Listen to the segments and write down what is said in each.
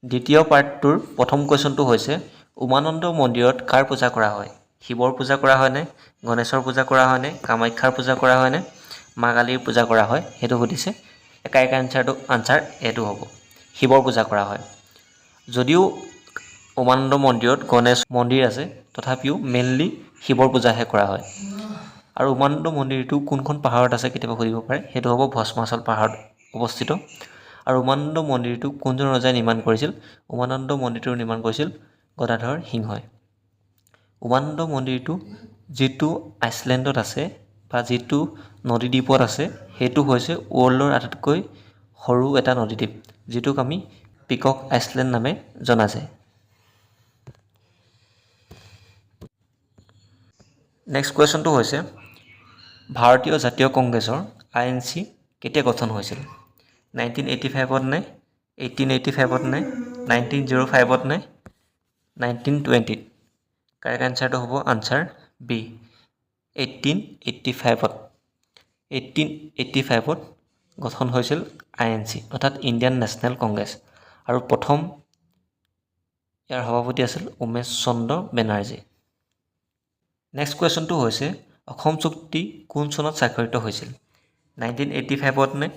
দ্বিতীয় পাৰ্টটোৰ প্ৰথম কুৱেশ্যনটো হৈছে উমানন্দ মন্দিৰত কাৰ পূজা কৰা হয়? শিৱৰ পূজা কৰা হয়নে? গণেশৰ পূজা কৰা হয়নে? কামাখ্যাৰ পূজা কৰা হয়নে? মা কালীৰ পূজা কৰা হয়? সেইটো সুধিছে। কাৰেক্ট আনচাৰ এইটো হ'ব। শিৱৰ পূজা কৰা হয়। যদিও উমানন্দ মন্দিৰত গণেশ মন্দিৰ আছে, তথাপিও মেইনলি শিৱৰ পূজাহে কৰা হয়। আৰু উমানন্দ মন্দিৰটো কোনখন পাহাৰত আছে কেতিয়াবা সুধিব পাৰে, সেইটো হ'ব ভস্মাচল পাহাৰত অৱস্থিত। আৰু উমানন্দ মন্দিৰটো কোনজন ৰজাই নিৰ্মাণ কৰিছিল? উমানন্দ মন্দিৰটো নিৰ্মাণ কৰিছিল গদাধৰ সিংহই। উমানন্দ মন্দিৰটো যিটো আইচলেণ্ডত আছে বা যিটো নদীদ্বীপত আছে, সেইটো হৈছে ৱৰ্ল্ডৰ আটাইতকৈ সৰু এটা নদীদ্বীপ, যিটোক আমি পিকক আইচলেণ্ড নামে জনা যায়। নেক্সট কুৱেশ্যনটো হৈছে ভাৰতীয় জাতীয় কংগ্ৰেছৰ INC কেতিয়া গঠন হৈছিল? 1985ত নে 1885ত নে 1905ত নে 1920ত? কাৰেক্ট আনচাৰটো হ'ব আনচাৰ বি 1885ত। 1885ত গঠন হৈছিল INC অৰ্থাৎ ইণ্ডিয়ান নেশ্যনেল কংগ্ৰেছ। আৰু প্ৰথম ইয়াৰ সভাপতি আছিল উমেশ চন্দ্ৰ বেনাৰ্জী। নেক্সট কুৱেশ্যনটো হৈছে অসম চুক্তি কোন চনত স্বাক্ষৰিত হৈছিল? 1985ত নে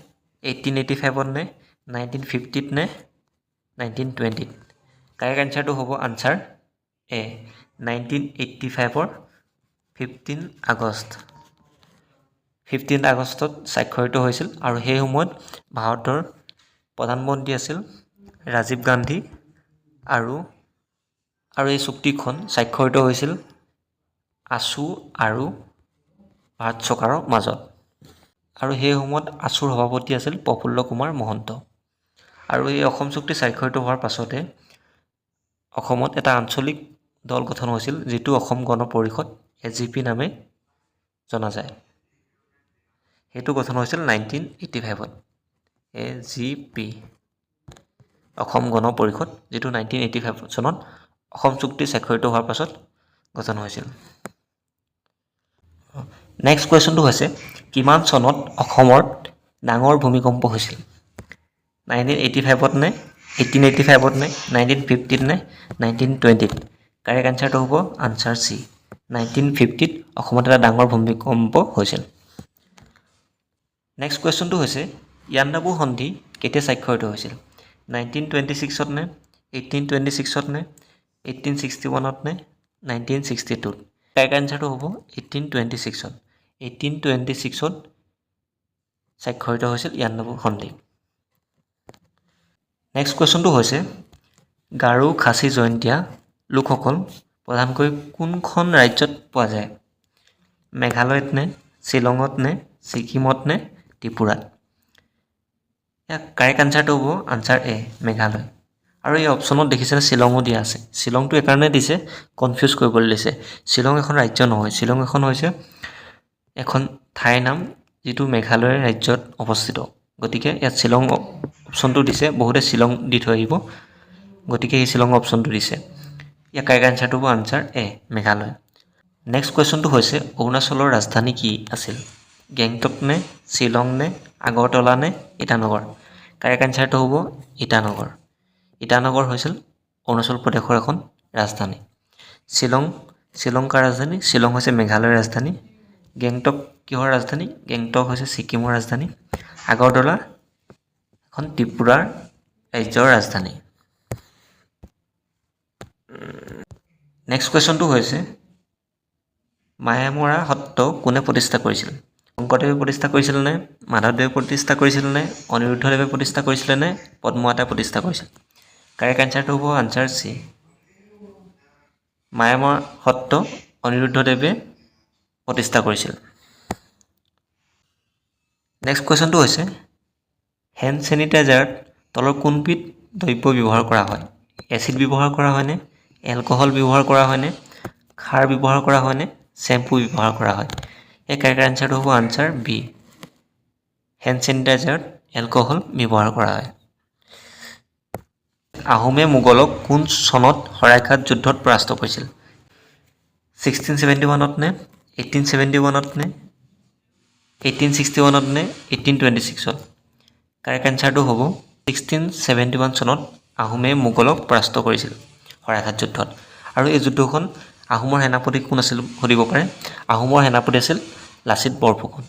1885ত নে 1950ত নে 1920ত? কাৰেক্ট আনচাৰটো হ'ব আনচাৰ এ 1985ৰ 15 আগষ্ট। 15 আগষ্টত স্বাক্ষৰিত হৈছিল আৰু সেই সময়ত ভাৰতৰ প্ৰধানমন্ত্ৰী আছিল ৰাজীৱ গান্ধী আৰু এই চুক্তিখন স্বাক্ষৰিত হৈছিল আছু আৰু ভাৰত চৰকাৰৰ মাজত। আৰু সেই সময়ত আছুৰ সভাপতি আছিল প্ৰফুল্ল কুমাৰ মহন্ত। আৰু এই অসম চুক্তি স্বাক্ষৰিত হোৱাৰ পাছতে অসমত এটা আঞ্চলিক দল গঠন হৈছিল, যিটো অসম গণ পৰিষদ AGP নামে জনা যায়। সেইটো গঠন হৈছিল 1985ত। AGP অসম গণ পৰিষদ, যিটো 1985 চনত অসম চুক্তি স্বাক্ষৰিত হোৱাৰ পাছত গঠন হৈছিল। নেক্সট কুৱেশ্যনটো হৈছে কিমান চনত অসমত ডাঙৰ ভূমিকম্প হৈছিল? 1985ত নে 1885ত নে 1950ত নে 1920ত? কাৰেক্ট আনচাৰটো হ'ব আনচাৰ চি 1950ত অসমত এটা ডাঙৰ ভূমিকম্প হৈছিল। নেক্সট কুৱেশ্যনটো হৈছে ইয়াণ্ডাবু সন্ধি কেতিয়া স্বাক্ষৰিত হৈছিল? 1926ত নে 1826ত নে 1861ত নে 1962ত? কাৰেক্ট আনচাৰটো হ'ব 1826ত। 1826ত স্বাক্ষৰিত হৈছিল ইয়াণ্ডাবু সন্ধি। নেক্সট কুৱেশ্যনটো হৈছে গাৰো খাচী জয়ন্তীয়া লোকসকল প্ৰধানকৈ কোনখন ৰাজ্যত পোৱা যায়? মেঘালয়ত নে শ্বিলঙত নে ছিকিমত নে ত্ৰিপুৰাত? ইয়াৰ কাৰেক্ট আনচাৰটো হ'ব আনচাৰ এ মেঘালয়। আৰু এই অপশ্যনত দেখিছেনে শ্বিলঙো দিয়া আছে। শ্বিলংটো এইকাৰণে দিছে কনফিউজ কৰিবলৈ দিছে। শ্বিলং এখন ৰাজ্য নহয়, শ্বিলং এখন হৈছে এখন ঠাইৰ নাম, যিটো মেঘালয় ৰাজ্যত অৱস্থিত। গতিকে ইয়াত শ্বিলং অপশ্যনটো দিছে, বহুতে শ্বিলং দি থৈ আহিব, গতিকে এই শ্বিলং অপশ্যনটো দিছে। ইয়াৰ কাৰেক্ট আনচাৰটো হ'ব আনচাৰ এ মেঘালয়। নেক্সট কুৱেশ্যনটো হৈছে অৰুণাচলৰ ৰাজধানী কি আছিল? গেংটক নে শ্বিলং নে আগৰতলা নে ইটানগৰ? কাৰেক্ট আনচাৰটো হ'ব ইটানগৰ। ইটানগৰ হৈছিল অৰুণাচল প্ৰদেশৰ এখন ৰাজধানী। শ্বিলং কাৰ ৰাজধানী? শ্বিলং হৈছে মেঘালয়ৰ ৰাজধানী। গেংটক কিহৰ ৰাজধানী? গেংটক হৈছে ছিকিমৰ ৰাজধানী। আগৰতলা এখন ত্ৰিপুৰাৰ ৰাজ্যৰ ৰাজধানী। নেক্সট কুৱেশ্যনটো হৈছে মায়ামৰা সত্ৰ কোনে প্ৰতিষ্ঠা কৰিছিল? শংকৰদেৱে প্ৰতিষ্ঠা কৰিছিল নে মাধৱদেৱে প্ৰতিষ্ঠা কৰিছিল নে অনিৰুদ্ধদেৱে প্ৰতিষ্ঠা কৰিছিল নে পদ্মনাথে প্ৰতিষ্ঠা কৰিছিল? কাৰেক্ট আনচাৰটো হ'ব আনচাৰ চি মায়ামৰা সত্ৰ অনিৰুদ্ধদেৱে প্ৰতিষ্ঠা কৰিছিল। নেক্সট কুৱেশ্যনটো হৈছে হেণ্ড চেনিটাইজাৰত তলৰ কোনবিধ দ্ৰব্য ব্যৱহাৰ কৰা হয়? এচিড ব্যৱহাৰ কৰা হয়নে? এলকহল ব্যৱহাৰ কৰা হয়নে? খাৰ ব্যৱহাৰ কৰা হয়নে? শ্বেম্পু ব্যৱহাৰ কৰা হয়? এই কাৰেক্ট আনচাৰটো হ'ব আনচাৰ বি হেণ্ড চেনিটাইজাৰত এলকহল ব্যৱহাৰ কৰা হয়। আহোমে মোগলক কোন চনত শৰাইঘাট যুদ্ধত পৰাস্ত কৰিছিল? 1671ত নে 1871ত নে 1861ত নে 1826ত? কাৰেক্ট আনচাৰটো হ'ব 1671 চনত আহোমে মোগলক পৰাস্ত কৰিছিল শৰাইঘাট যুদ্ধত। আৰু এই যুদ্ধখন আহোমৰ সেনাপতি কোন আছিল সুধিব পাৰে। আহোমৰ সেনাপতি আছিল লাচিত বৰফুকন।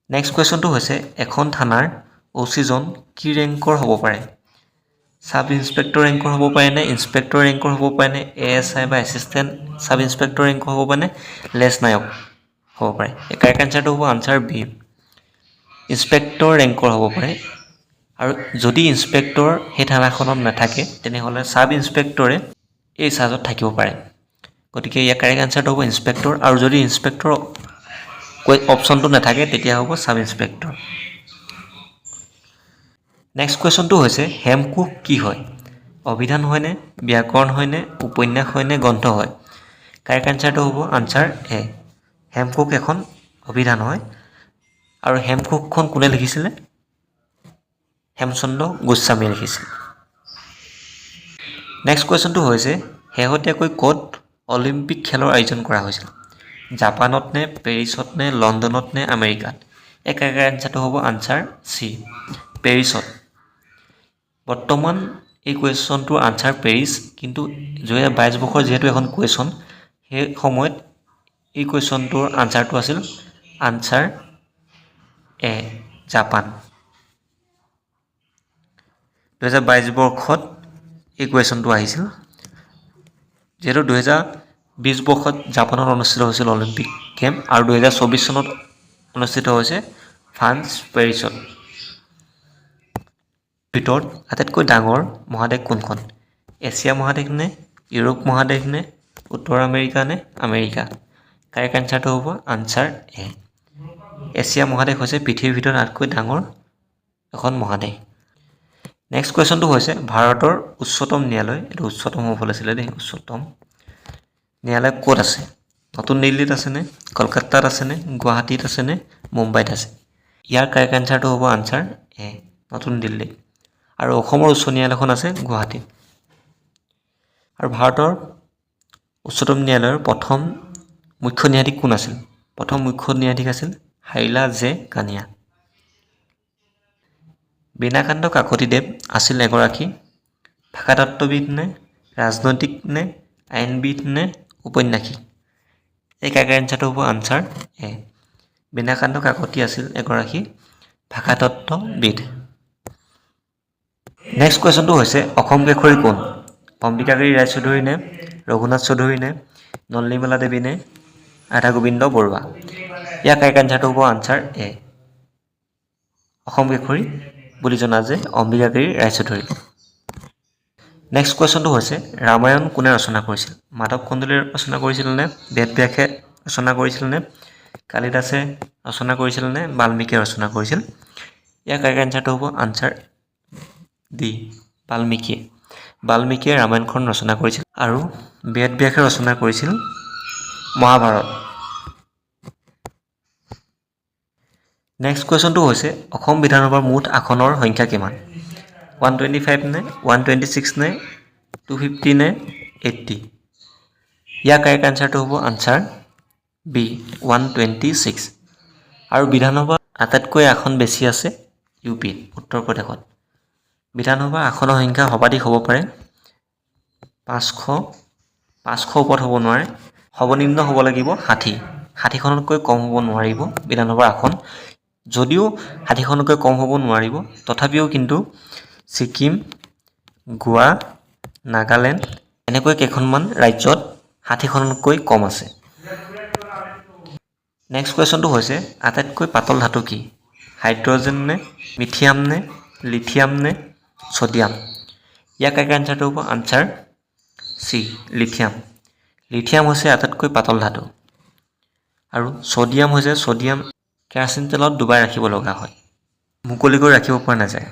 নেক্সট কুৱেশ্যনটো হৈছে এখন থানাৰ অচিজন কি ৰেংকৰ হ'ব পাৰে? সাব ইন্সপেক্টৰ ৰেংকৰ হ'ব পাৰে নে ইন্সপেক্টৰ ৰেংকৰ হ'ব পাৰে নে ASI বা এছিষ্টেণ্ট সাব ইন্সপেক্টৰ ৰেংকৰ হ'ব পাৰে নে লেছ নায়ক হ'ব পাৰে? এই কাৰেক্ট আনচাৰটো হ'ব আনচাৰ বি, ইন্সপেক্টৰ ৰেংকৰ হ'ব পাৰে। আৰু যদি ইন্সপেক্টৰ সেই থানাখনত নাথাকে তেনেহ'লে সাব ইন্সপেক্টৰে এই চাৰ্জত থাকিব পাৰে। গতিকে ইয়াৰ কাৰেক্ট আনচাৰটো হ'ব ইন্সপেক্টৰ। আৰু যদি ইন্সপেক্টৰ অপশ্যনটো নাথাকে তেতিয়া হ'ব সাব ইন্সপেক্টৰ। নেক্সট কুৱেশ্যনটো হৈছে হেমকোষ কি হয়? অভিধান হয়নে, ব্যাকৰণ হয়নে, উপন্যাস হয়নে, গ্ৰন্থ হয়? কাৰেক্ট আনচাৰটো হ'ব আনচাৰ এ, হেমকোষ এখন অভিধান হয়। আৰু হেমকোষখন কোনে লিখিছিলে? হেমচন্দ্ৰ গোস্বামীয়ে লিখিছিল। নেক্সট কুৱেশ্যনটো হৈছে শেহতীয়াকৈ ক'ত অলিম্পিক খেলৰ আয়োজন কৰা হৈছিল? জাপানত নে, পেৰিছত নে, লণ্ডনত নে, আমেৰিকাত? এই কাৰেক্ট আনচাৰটো হ'ব আনচাৰ চি, পেৰিছত। বৰ্তমান এই কুৱেশ্যনটোৰ আনচাৰ পেৰিছ, কিন্তু 2022 বৰ্ষৰ যিহেতু এখন কুৱেশ্যন, সেই সময়ত এই কুৱেশ্যনটোৰ আনচাৰটো আছিল আনচাৰ এ, জাপান। 2022 বৰ্ষত এই কুৱেশ্যনটো আহিছিল। যিহেতু 2020 বৰ্ষত জাপানত অনুষ্ঠিত হৈছিল অলিম্পিক গেম, আৰু 2024 চনত অনুষ্ঠিত হৈছে ফ্ৰান্স পেৰিছত। ভিতৰত আটাইতকৈ ডাঙৰ মহাদেশ কোনখন? এছিয়া মহাদেশ নে, ইউৰোপ মহাদেশ নে, উত্তৰ আমেৰিকা নে, আমেৰিকা? কাৰেক্ট আনচাৰটো হ'ব আনচাৰ এ, এছিয়া মহাদেশ হৈছে পৃথিৱীৰ ভিতৰত আটাইতকৈ ডাঙৰ এখন মহাদেশ। নেক্সট কুৱেশ্যনটো হৈছে ভাৰতৰ উচ্চতম ন্যায়ালয়, এইটো উচ্চতম হ'ব লাগিছিলে দেই, উচ্চতম ন্যায়ালয় ক'ত আছে? নতুন দিল্লীত আছেনে, কলকাতাত আছেনে, গুৱাহাটীত আছেনে, মুম্বাইত আছে? ইয়াৰ কাৰেক্ট আনচাৰটো হ'ব আনচাৰ এ, নতুন দিল্লীত। আৰু অসমৰ উচ্চ ন্যায়ালয়খন আছে গুৱাহাটীত। আৰু ভাৰতৰ উচ্চতম ন্যায়ালয়ৰ প্ৰথম মুখ্য ন্যায়াধীশ কোন আছিল? প্ৰথম মুখ্য ন্যায়াধীশ আছিল হাইলা জে কানিয়া। বীণাকান্ত কাকতিদেৱ আছিল এগৰাকী ভাষাতত্ত্ববিদ নে, ৰাজনৈতিক নে, আইনবিদ নে, ঔপন্যাসিক? এই কাৰেক্ট আনচাৰটো হ'ব আনচাৰ এ, বীণাকান্ত কাকতি আছিল এগৰাকী ভাষাতত্ত্ববিদ। নেক্সট কুৱেশ্যনটো হৈছে অসম কেশৰী কোন? অম্বিকাগিৰি ৰায়চৌধুৰী নে, ৰঘুনাথ চৌধুৰী নে, নলিনীবালা দেৱী নে, ৰাধা গোবিন্দ বৰুৱা? ইয়াৰ কাৰেক্ট আনচাৰটো হ'ব আনচাৰ এ, অসম কেশৰী বুলি জনা যায় অম্বিকাগিৰি ৰায়চৌধুৰী। নেক্সট কুৱেশ্যনটো হৈছে ৰামায়ণ কোনে ৰচনা কৰিছিল? মাধৱ কন্দলীয়ে ৰচনা কৰিছিল নে, বেদব্যাসে ৰচনা কৰিছিল নে, কালিদাসে ৰচনা কৰিছিল নে, বাল্মীকিয়ে ৰচনা কৰিছিল? ইয়াৰ কাৰেক্ট আনচাৰটো হ'ব আনচাৰ ডি, বাল্মীকিয়ে। বাল্মীকিয়ে ৰামায়ণখন ৰচনা কৰিছিল আৰু বেদব্যাসে ৰচনা কৰিছিল মহাভাৰত। নেক্সট কুৱেশ্যনটো হৈছে অসম বিধানসভাৰ মুঠ আসনৰ সংখ্যা কিমান? 125 নে, 126 নে, 250 নে, 80? ইয়াৰ কাৰেক্ট আনচাৰটো হ'ব আনচাৰ বি, 126। আৰু বিধানসভা আটাইতকৈ আসন বেছি আছে UPত, উত্তৰ প্ৰদেশত। বিধানসভা আসনৰ সংখ্যা সৰ্বাধিক হ'ব পাৰে 500 ওপৰত হ'ব নোৱাৰে, সৰ্বনিম্ন হ'ব লাগিব 60। 60খনতকৈ কম হ'ব নোৱাৰিব বিধানসভাৰ আসন। যদিও 60খনতকৈ কম হ'ব নোৱাৰিব, তথাপিও কিন্তু ছিকিম, গোৱা, নাগালেণ্ড এনেকৈ কেইখনমান ৰাজ্যত 60খনতকৈ কম আছে। নেক্সট কুৱেশ্যনটো হৈছে আটাইতকৈ পাতল ধাতু কি? হাইড্ৰজেন নে, মিথিয়াম নে, লিথিয়াম নে, ছ'ডিয়াম? ইয়াৰ কাৰেক্ট আনচাৰটো হ'ব আনচাৰ চি, লিথিয়াম। লিথিয়াম হৈছে আটাইতকৈ পাতল ধাতু। আৰু ছ'ডিয়াম হৈছে কেৰাচিন তেলত ডুবাই ৰাখিব লগা হয়, মুকলিকৈ ৰাখিব পৰা নাযায়।